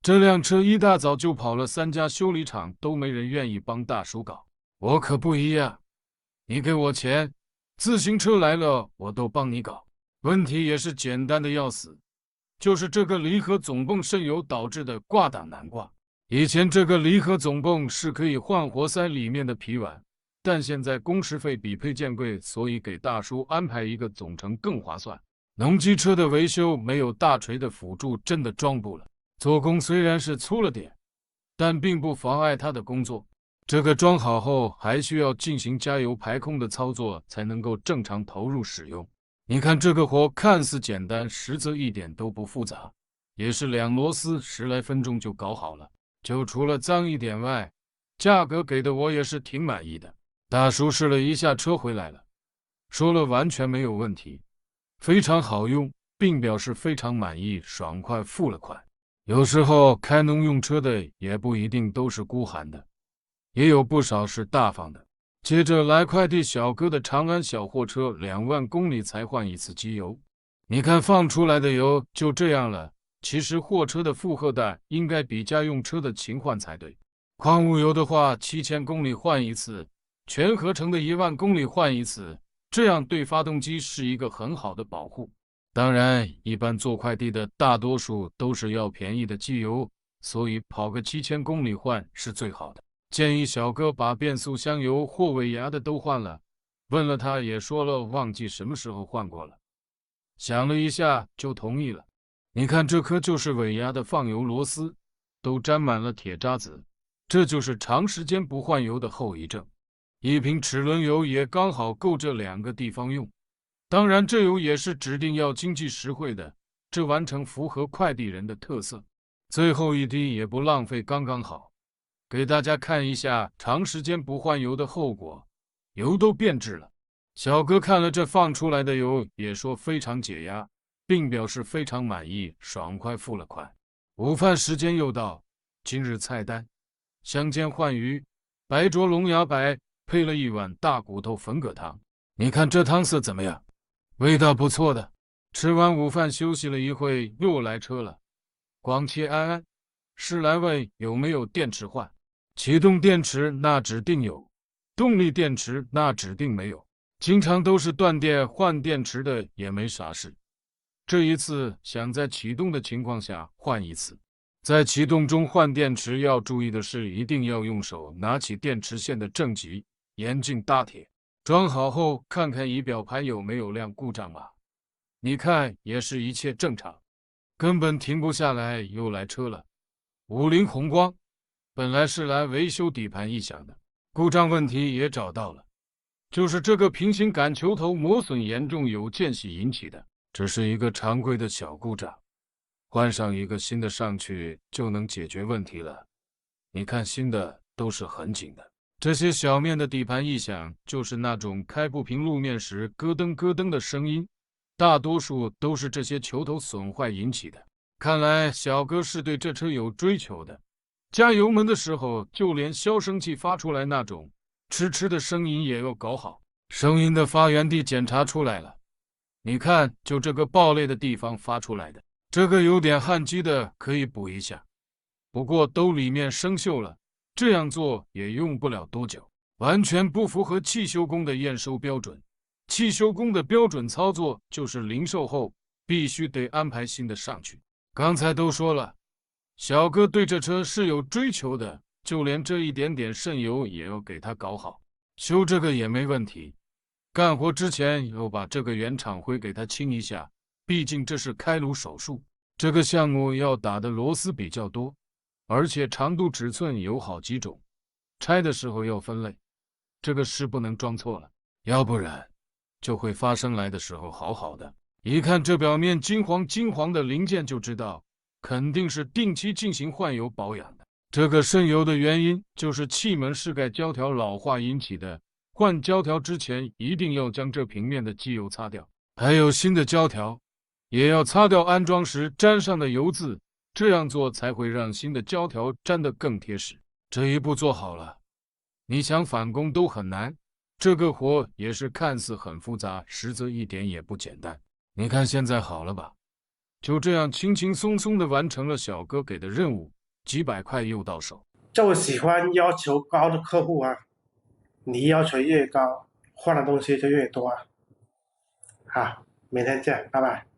这辆车一大早就跑了3家修理厂，都没人愿意帮大叔搞。我可不一样，你给我钱，自行车来了我都帮你搞。问题也是简单的要死，就是这个离合总泵渗油导致的挂档难挂。以前这个离合总泵是可以换活塞里面的皮碗，但现在工时费比配件贵，所以给大叔安排一个总成更划算。农机车的维修没有大锤的辅助真的装不了，做工虽然是粗了点，但并不妨碍他的工作。这个装好后还需要进行加油排空的操作，才能够正常投入使用。你看这个活看似简单，实则一点都不复杂，也是2螺丝10来分钟就搞好了。就除了脏一点外，价格给的我也是挺满意的。大叔试了一下车回来了，说了完全没有问题，非常好用，并表示非常满意，爽快付了款。有时候开农用车的也不一定都是孤寒的，也有不少是大方的。接着来快递小哥的长安小货车，2万公里才换一次机油。你看放出来的油就这样了。其实货车的负荷带应该比家用车的勤换才对。矿物油的话，7000公里换一次，全合成的1万公里换一次，这样对发动机是一个很好的保护。当然，一般做快递的大多数都是要便宜的机油，所以跑个7000公里换是最好的。建议小哥把变速箱油或尾牙的都换了。问了他也说了忘记什么时候换过了，想了一下就同意了。你看这颗就是尾牙的放油螺丝，都沾满了铁渣子，这就是长时间不换油的后遗症。一瓶齿轮油也刚好够这2个地方用，当然这油也是指定要经济实惠的，这完成符合快递人的特色。最后一滴也不浪费，刚刚好。给大家看一下长时间不换油的后果，油都变质了。小哥看了这放出来的油，也说非常解压，并表示非常满意，爽快付了款。午饭时间又到，今日菜单：香煎鲩鱼、白灼龙牙白，配了1碗大骨头粉蛤汤。你看这汤色怎么样？味道不错的。吃完午饭休息了一会，又来车了。广汽安安是来问有没有电池换。启动电池那指定有，动力电池那指定没有。经常都是断电换电池的也没啥事。这一次想在启动的情况下换一次。在启动中换电池要注意的是，一定要用手拿起电池线的正极，严禁搭铁。装好后看看仪表盘有没有亮故障码，你看也是一切正常，根本停不下来。又来车了，五菱宏光，本来是来维修底盘异响的，故障问题也找到了，就是这个平行杆球头磨损严重，有间隙引起的，只是一个常规的小故障，换上一个新的上去就能解决问题了。你看新的都是很紧的，这些小面的底盘异响就是那种开不平路面时咯噔咯噔的声音，大多数都是这些球头损坏引起的。看来小哥是对这车有追求的，加油门的时候就连消声器发出来那种哧哧的声音也要搞好。声音的发源地检查出来了，你看就这个爆裂的地方发出来的，这个有点焊机的可以补一下，不过都里面生锈了，这样做也用不了多久，完全不符合汽修工的验收标准。汽修工的标准操作就是零售后必须得安排新的上去。刚才都说了，小哥对这车是有追求的，就连这一点点渗油也要给他搞好，修这个也没问题。干活之前又把这个原厂灰给他清一下，毕竟这是开颅手术，这个项目要打的螺丝比较多，而且长度尺寸有好几种，拆的时候要分类，这个是不能装错了，要不然就会发生来的时候好好的。一看这表面金黄金黄的零件就知道，肯定是定期进行换油保养的。这个渗油的原因就是气门室盖胶条老化引起的，换胶条之前一定要将这平面的机油擦掉，还有新的胶条也要擦掉安装时沾上的油渍，这样做才会让新的胶条粘得更贴实。这一步做好了，你想返工都很难。这个活也是看似很复杂，实则一点也不简单。你看现在好了吧？就这样轻轻松松地完成了小哥给的任务，几百块又到手。就喜欢要求高的客户啊，你要求越高，换的东西就越多啊。好，明天见，拜拜。